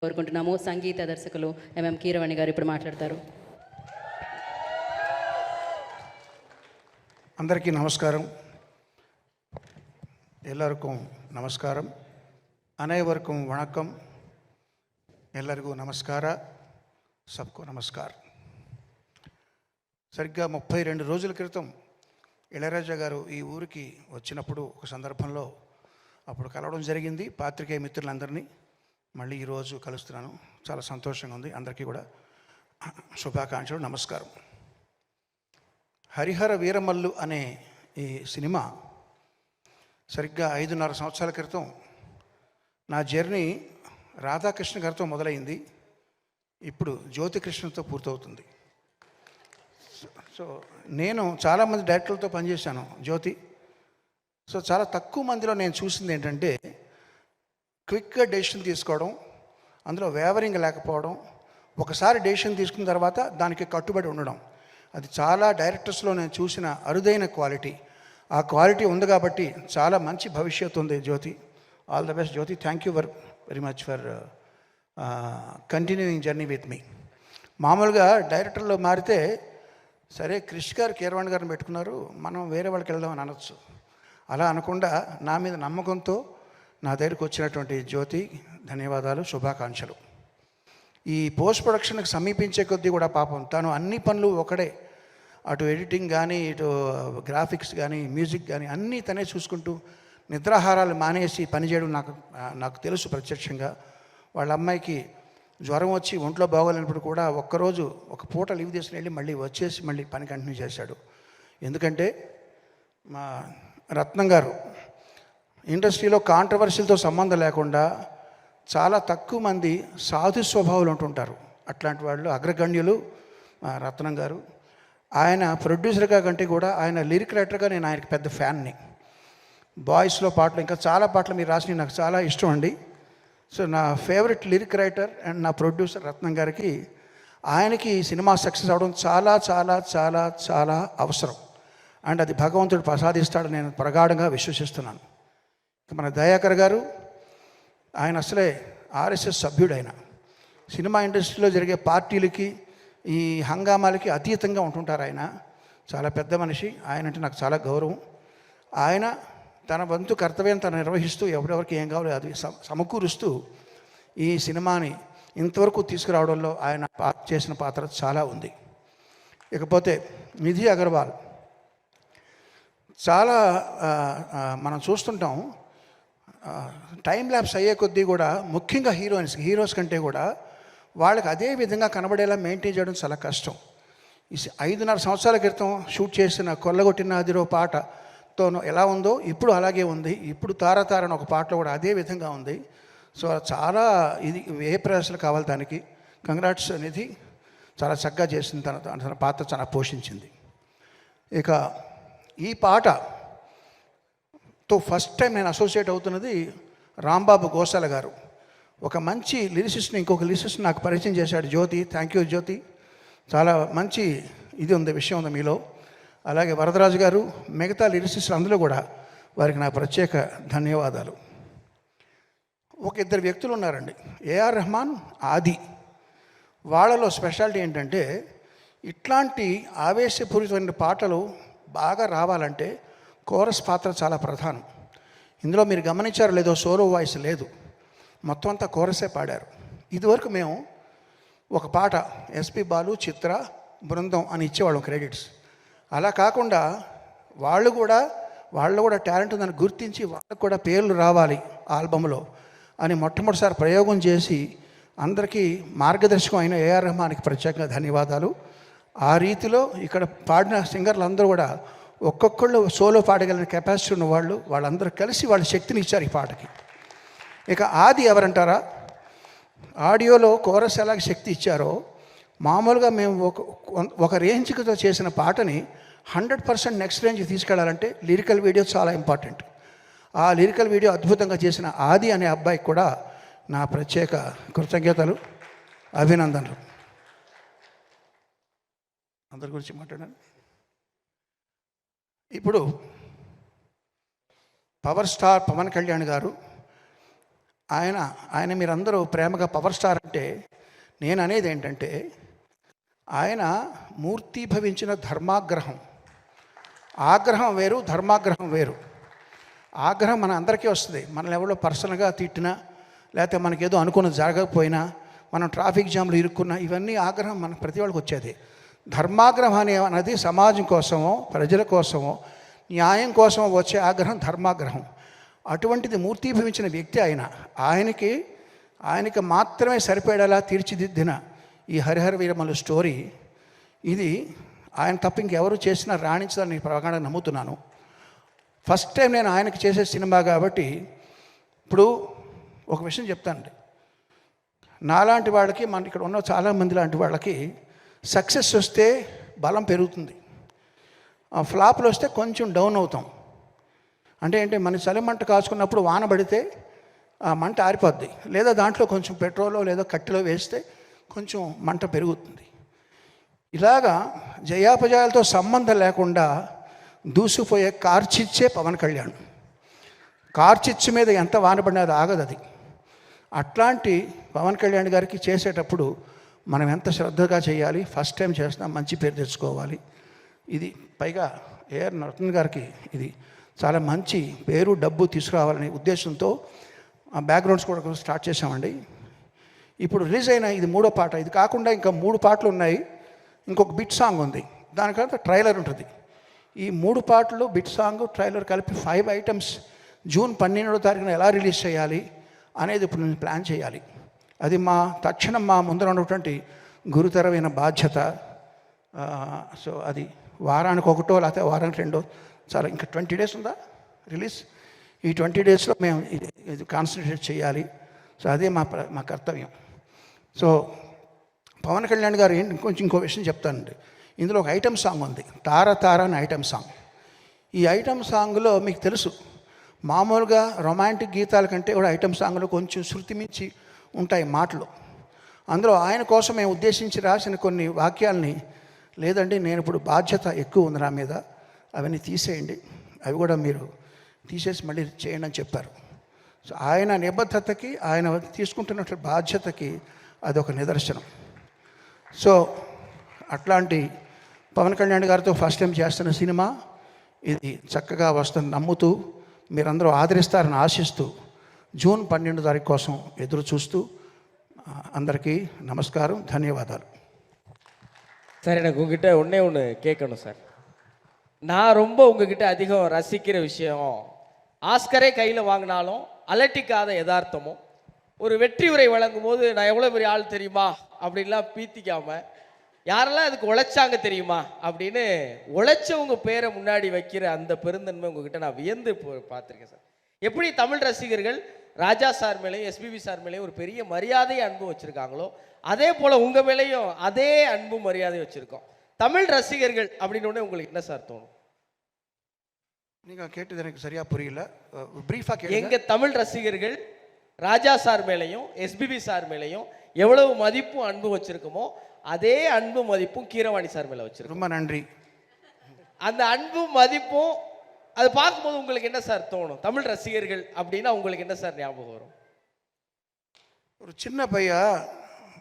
కోరుకుంటున్నాము. సంగీత దర్శకులు ఎంఎం కీరవాణి గారు ఇప్పుడు మాట్లాడతారు. అందరికీ నమస్కారం. ಎಲ್ಲರಿಗೂ ನಮಸ್ಕಾರಂ. ಅನೇವರ್ಗೂ ವಣಕಂ. ಎಲ್ಲರಿಗೂ ನಮಸ್ಕಾರ. సబ్కు నమస్కార్. సరిగ్గా 32 రోజుల క్రితం ఇళయరాజా గారు ఈ ఊరికి వచ్చినప్పుడు ఒక సందర్భంలో అప్పుడు కలవడం జరిగింది. పాత్రికేయ మిత్రులందరినీ మళ్ళీ ఈరోజు కలుస్తున్నాను. చాలా సంతోషంగా ఉంది. అందరికీ కూడా శుభాకాంక్షలు, నమస్కారం. హరిహర వీరమల్లు అనే ఈ సినిమా సరిగ్గా 5.5 సంవత్సరాల క్రితం నా జర్నీ రాధాకృష్ణ గారితో మొదలైంది. ఇప్పుడు జ్యోతికృష్ణతో పూర్తవుతుంది. సో నేను చాలామంది డైరెక్టర్లతో పనిచేశాను జ్యోతి. సో చాలా తక్కువ మందిలో నేను చూసింది ఏంటంటే క్విక్గా డెసిషన్ తీసుకోవడం, అందులో వేవరింగ్ లేకపోవడం, ఒకసారి డెసిషన్ తీసుకున్న తర్వాత దానికి కట్టుబడి ఉండడం. అది చాలా డైరెక్టర్స్లో నేను చూసిన అరుదైన క్వాలిటీ. ఆ క్వాలిటీ ఉంది కాబట్టి చాలా మంచి భవిష్యత్తు ఉంది Jyoti. All the best Jyoti. Thank you very much for continuing journey with me. మామూలుగా డైరెక్టర్లో మారితే సరే క్రిష్ గారు కీరవాణి గారిని పెట్టుకున్నారు, మనం వేరే వాళ్ళకి వెళ్దామని అనొచ్చు. అలా అనకుండా నా మీద నమ్మకంతో నా దగ్గరికి వచ్చినటువంటి జ్యోతి ధన్యవాదాలు, శుభాకాంక్షలు. ఈ పోస్ట్ ప్రొడక్షన్కి సమీపించే కొద్దీ కూడా పాపం తను అన్ని పనులు ఒకడే, అటు ఎడిటింగ్ కానీ, ఇటు గ్రాఫిక్స్ కానీ, మ్యూజిక్ కానీ అన్నీ తనే చూసుకుంటూ నిద్రాహారాలు మానేసి పనిచేయడం నాకు తెలుసు ప్రత్యక్షంగా. వాళ్ళ అమ్మాయికి జ్వరం వచ్చి ఒంట్లో బాగోలేనప్పుడు కూడా ఒక్కరోజు ఒక పూట లీవ్ తీసుకుని వెళ్ళి మళ్ళీ వచ్చేసి మళ్ళీ పని కంటిన్యూ చేశాడు. ఎందుకంటే మా రత్నం గారు ఇండస్ట్రీలో కాంట్రవర్సీలతో సంబంధం లేకుండా చాలా తక్కువ మంది సాధు స్వభావాలు ఉంటుంటారు. అట్లాంటి వాళ్ళు అగ్రగణ్యులు రత్నం గారు. ఆయన ప్రొడ్యూసర్గా కంటే కూడా ఆయన లిరిక్ రైటర్గా నేను ఆయనకి పెద్ద ఫ్యాన్ని. బాయ్స్లో పాటలు ఇంకా చాలా పాటలు మీరు రాసినవి నాకు చాలా ఇష్టం అండి. సో నా ఫేవరెట్ లిరిక్ రైటర్ అండ్ నా ప్రొడ్యూసర్ రత్నం గారికి, ఆయనకి సినిమా సక్సెస్ అవడం చాలా చాలా చాలా చాలా అవసరం. అండ్ అది భగవంతుడు ప్రసాదిస్తాడని నేను ప్రగాఢంగా విశ్వసిస్తున్నాను. మన దయాకర్ గారు, ఆయన అసలే ఆర్ఎస్ఎస్ సభ్యుడు. ఆయన సినిమా ఇండస్ట్రీలో జరిగే పార్టీలకి ఈ హంగామాలకి అతీతంగా ఉంటుంటారు. ఆయన చాలా పెద్ద మనిషి. ఆయన అంటే నాకు చాలా గౌరవం. ఆయన తన వంతు కర్తవ్యం తను నిర్వహిస్తూ ఎవరెవరికి ఏం కావాలో అది సమకూరుస్తూ ఈ సినిమాని ఇంతవరకు తీసుకురావడంలో ఆయన చేసిన పాత్ర చాలా ఉంది. ఇకపోతే నిధి అగర్వాల్, చాలా మనం చూస్తుంటాం టైం ల్యాప్స్ అయ్యే కొద్దీ కూడా ముఖ్యంగా హీరోస్ కంటే కూడా వాళ్ళకి అదే విధంగా కనబడేలా మెయింటైన్ చేయడం చాలా కష్టం. ఈ 5.5 సంవత్సరాల క్రితం షూట్ చేసిన కొల్లగొట్టిన అదిరో పాటతో ఎలా ఉందో ఇప్పుడు అలాగే ఉంది. ఇప్పుడు తారతారని ఒక పాటలో కూడా అదే విధంగా ఉంది. సో చాలా ఇది ఏ ప్రయాసాలు కావాలి దానికి. కంగ్రాట్స్ నిధి, చాలా చక్కగా చేసింది. తన పాత్ర చాలా పోషించింది. ఇక ఈ పాటతో ఫస్ట్ టైం నేను అసోసియేట్ అవుతున్నది రాంబాబు గోసాల గారు. ఒక మంచి లిరిసిస్ట్ని ఇంకొక లిరిసిస్ట్ని నాకు పరిచయం చేశాడు జ్యోతి. థ్యాంక్ యూ జ్యోతి. చాలా మంచి ఇది ఉంది, విషయం ఉంది మీలో. అలాగే వరదరాజు గారు, మిగతా లిరిసిస్టులు అందరూ కూడా వారికి నా ప్రత్యేక ధన్యవాదాలు. ఒక ఇద్దరు వ్యక్తులు ఉన్నారండి, ఏఆర్ రెహమాన్, ఆది. వాళ్ళలో స్పెషాలిటీ ఏంటంటే ఇట్లాంటి ఆవేశపూరితమైన పాటలు బాగా రావాలంటే కోరస్ పాత్ర చాలా ప్రధానం. ఇందులో మీరు గమనించారో లేదో సోలో వాయిస్ లేదు, మొత్తం అంతా కోరసే పాడారు. ఇదివరకు మేము ఒక పాట ఎస్పి బాలు, చిత్ర, బృందం అని ఇచ్చేవాళ్ళం క్రెడిట్స్. అలా కాకుండా వాళ్ళు కూడా టాలెంట్ ఉందని గుర్తించి వాళ్ళకు కూడా పేర్లు రావాలి ఆల్బంలో అని మొట్టమొదటిసారి ప్రయోగం చేసి అందరికీ మార్గదర్శకం అయిన ఏఆర్ రెహమాన్కి ప్రత్యేకంగా ధన్యవాదాలు. ఆ రీతిలో ఇక్కడ పాడిన సింగర్లు అందరూ కూడా ఒక్కొక్కళ్ళు సోలో పాడగలిగిన కెపాసిటీ ఉన్న వాళ్ళందరూ కలిసి వాళ్ళ శక్తిని ఇచ్చారు ఈ పాటకి. ఇక ఆది ఎవరంటారా, ఆడియోలో కోరస్ ఎలాగ శక్తి ఇచ్చారో మామూలుగా మేము ఒక రేంజ్తో చేసిన పాటని 100% నెక్స్ట్ రేంజ్కి తీసుకెళ్లాలంటే లిరికల్ వీడియో చాలా ఇంపార్టెంట్. ఆ లిరికల్ వీడియో అద్భుతంగా చేసిన ఆది అనే అబ్బాయికి కూడా నా ప్రత్యేక కృతజ్ఞతలు, అభినందనలు. అందరి గురించి మాట్లాడాను. ఇప్పుడు పవర్ స్టార్ పవన్ కళ్యాణ్ గారు ఆయన మీరందరూ ప్రేమగా పవర్ స్టార్ అంటే, నేను అనేది ఏంటంటే ఆయన మూర్తీభవించిన ధర్మాగ్రహం. ఆగ్రహం వేరు, ధర్మాగ్రహం వేరు. ఆగ్రహం మన అందరికీ వస్తుంది. మనల్ని ఎవరో పర్సనల్గా తిట్టినా, లేకపోతే మనకేదో అనుకున్నది జరగకపోయినా, మనం ట్రాఫిక్ జామ్లు ఇరుక్కున్నా, ఇవన్నీ ఆగ్రహం మన ప్రతి వాళ్ళకి వచ్చేది. ధర్మాగ్రహం అనేది సమాజం కోసమో, ప్రజల కోసమో, న్యాయం కోసమో వచ్చే ఆగ్రహం ధర్మాగ్రహం. అటువంటిది మూర్తీభవించిన వ్యక్తి ఆయనకి మాత్రమే సరిపడేలా తీర్చిదిద్దిన ఈ హరిహర వీరమల్లు స్టోరీ, ఇది ఆయన తప్ప ఇంకెవరు చేసినా రాణించాలని ప్రగాఢంగా నమ్ముతున్నాను. ఫస్ట్ టైం నేను ఆయనకి చేసే సినిమా కాబట్టి. ఇప్పుడు ఒక విషయం చెప్తానండి, నాలాంటి వాళ్ళకి, మన ఇక్కడ ఉన్న చాలామంది లాంటి వాళ్ళకి సక్సెస్ వస్తే బలం పెరుగుతుంది, ఫ్లాప్లు వస్తే కొంచెం డౌన్ అవుతాం. అంటే మన చలిమంట కాచుకున్నప్పుడు వాన పడితే ఆ మంట ఆరిపోద్ది, లేదా దాంట్లో కొంచెం పెట్రోలో లేదా కట్టెలో వేస్తే కొంచెం మంట పెరుగుతుంది. ఇలాగా జయాపజయాలతో సంబంధం లేకుండా దూసుకుపోయే కార్చిచ్చే పవన్ కళ్యాణ్. కార్చిచ్చు మీద ఎంత వాన పడినా అది ఆగదు. అది అట్లాంటి పవన్ కళ్యాణ్ గారికి చేసేటప్పుడు మనం ఎంత శ్రద్ధగా చేయాలి. ఫస్ట్ టైం చేస్తున్నాం, మంచి పేరు తెచ్చుకోవాలి. ఇది పైగా ఏఆర్ నరసింహన్ గారికి ఇది చాలా మంచి పేరు, డబ్బు తీసుకురావాలనే ఉద్దేశంతో ఆ బ్యాక్గ్రౌండ్స్ కూడా స్టార్ట్ చేసామండి. ఇప్పుడు రిలీజ్ అయిన ఇది 3వ పాట. ఇది కాకుండా ఇంకా 3 పాటలు ఉన్నాయి, ఇంకొక బిట్ సాంగ్ ఉంది, దానికంతా ట్రైలర్ ఉంటుంది. ఈ 3 పాటలు, బిట్ సాంగ్, ట్రైలర్ కలిపి 5 ఐటమ్స్ జూన్ 12వ తారీఖున ఎలా రిలీజ్ చేయాలి అనేది ఇప్పుడు నేను ప్లాన్ చేయాలి. అది తక్షణం మా ముందర ఉన్నటువంటి గురుతరమైన బాధ్యత. సో అది వారానికి 1 లేకపోతే వారానికి 2, చాలా ఇంకా 20 డేస్ ఉందా రిలీజ్. ఈ 20 డేస్లో మేము ఇది కాన్సన్ట్రేట్ చేయాలి. సో అదే మా కర్తవ్యం. సో పవన్ కళ్యాణ్ గారు ఇంకో విషయం చెప్తానండి. ఇందులో ఒక ఐటమ్ సాంగ్ ఉంది, తార తార అని ఐటమ్ సాంగ్. ఈ ఐటమ్ సాంగ్లో మీకు తెలుసు, మామూలుగా రొమాంటిక్ గీతాల కంటే కూడా ఐటమ్ సాంగ్లో కొంచెం శృతి మించి ఉంటాయి మాటలు. అందులో ఆయన కోసం మేము ఉద్దేశించి రాసిన కొన్ని వాక్యాలని, లేదండి నేను ఇప్పుడు బాధ్యత ఎక్కువ ఉంది నా మీద, అవన్నీ తీసేయండి, అవి కూడా మీరు తీసేసి మళ్ళీ చేయండి అని చెప్పారు. సో ఆయన నిబద్ధతకి, ఆయన తీసుకుంటున్న బాధ్యతకి అదొక నిదర్శనం. సో అట్లాంటి పవన్ కళ్యాణ్ గారితో ఫస్ట్ టైం చేస్తున్న సినిమా ఇది చక్కగా వస్తుంది నమ్ముతూ, మీరందరూ ఆదరిస్తారని ఆశిస్తూ, జూన్ 12వ తారీఖు కోసం ఎదురు చూస్తూ, అందరికీ நமஸ்காரம், ధన్యవాదాలు. சார், எனக்கு உங்ககிட்ட ஒன்று கேட்கணும் சார். நான் ரொம்ப உங்ககிட்ட அதிகம் ரசிக்கிற விஷயம், ஆஸ்கரே கையில் வாங்கினாலும் அலட்டிக்காத யதார்த்தமும், ஒரு வெற்றி உரை வழங்கும் போது நான் எவ்வளோ பெரிய ஆள் தெரியுமா அப்படின்லாம் பீத்திக்காமல், யாரெல்லாம் அதுக்கு உழைச்சாங்க தெரியுமா அப்படின்னு உழைச்சவங்க பேரை முன்னாடி வைக்கிற அந்த பெருந்தன்மை உங்ககிட்ட நான் வியந்து பார்த்துருக்கேன் சார். எப்படி தமிழ் ரசிகர்கள் ராஜா சார் மேலேயும் எஸ்பிபி சார் மேலேயும் ஒரு பெரிய மரியாதையை அன்பும் வச்சுருக்காங்களோ, அதே போல் உங்கள் மேலேயும் அதே அன்பும் மரியாதையும் வச்சுருக்கோம். தமிழ் ரசிகர்கள் அப்படின்னு உங்களுக்கு என்ன சார் தோணும்? நீங்கள் கேட்டது எனக்கு சரியாக புரியல, ப்ரீஃபாக கேளுங்க. எங்கள் தமிழ் ரசிகர்கள் ராஜா சார் மேலேயும் எஸ்பிபி சார் மேலேயும் எவ்வளவு மதிப்பும் அன்பும் வச்சுருக்கோமோ, அதே அன்பு மதிப்பும் கீரவாணி சார் மேலே வச்சிருக்கோம். ரொம்ப நன்றி. அந்த அன்பும் மதிப்பும் அது பார்க்கும்போது உங்களுக்கு என்ன சார் தோணும்? தமிழ் ரசிகர்கள் அப்படின்னா உங்களுக்கு என்ன சார் ஞாபகம் வரும்? ஒரு சின்ன பையன்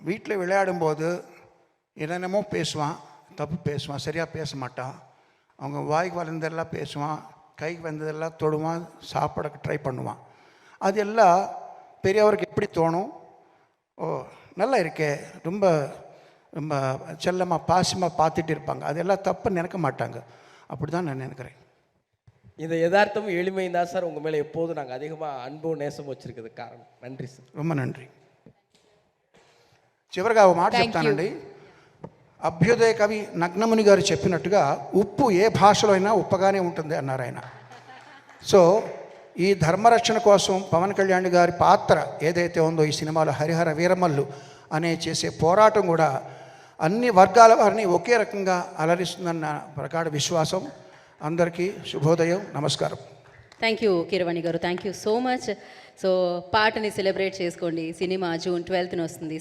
வீட்டில் விளையாடும்போது என்னென்னமோ பேசுவான், தப்பு பேசுவான், சரியாக பேச மாட்டான். அவங்க வாய்க்கு வளர்ந்ததெல்லாம் பேசுவான், கைக்கு வந்ததெல்லாம் தொடுவான், சாப்பிட ட்ரை பண்ணுவான். அது எல்லாம் பெரியவருக்கு எப்படி தோணும்? ஓ நல்லா இருக்கே, ரொம்ப ரொம்ப செல்லமாக பாசமாக பார்த்துட்டு இருப்பாங்க. அதெல்லாம் தப்பு நினைக்க மாட்டாங்க. அப்படி தான் நான் நினைக்கிறேன். இந்த யதார்த்தமும் எளிமையும் தான் சார் உங்கள் மேலே எப்போதும் நாங்கள் அதிகமாக அன்பும் நேசம் வச்சுருக்கிறதுக்கு காரணம். நன்றி సార్. ரொம்ப நன்றி. చివరిగా ఒక మాట చెప్తానండి. అభ్యుదయ కవి నగ్నముని గారు చెప్పినట్టుగా ఉప్పు ఏ భాషలో అయినా ఉప్పగానే ఉంటుంది అన్నారు ఆయన. సో ఈ ధర్మరక్షణ కోసం పవన్ కళ్యాణ్ గారి పాత్ర ఏదైతే ఉందో ఈ సినిమాలో హరిహర వీరమల్లు అనే చేసే పోరాటం కూడా అన్ని వర్గాల వారిని ఒకే రకంగా అలరిస్తుందన్న ప్రగాఢ విశ్వాసం. అందరికీ శుభోదయం, నమస్కారం. థ్యాంక్ యూ కీరవాణి గారు, thank you so much. So పాటని సెలబ్రేట్ చేసుకోండి. సినిమా జూన్ 12న వస్తుంది.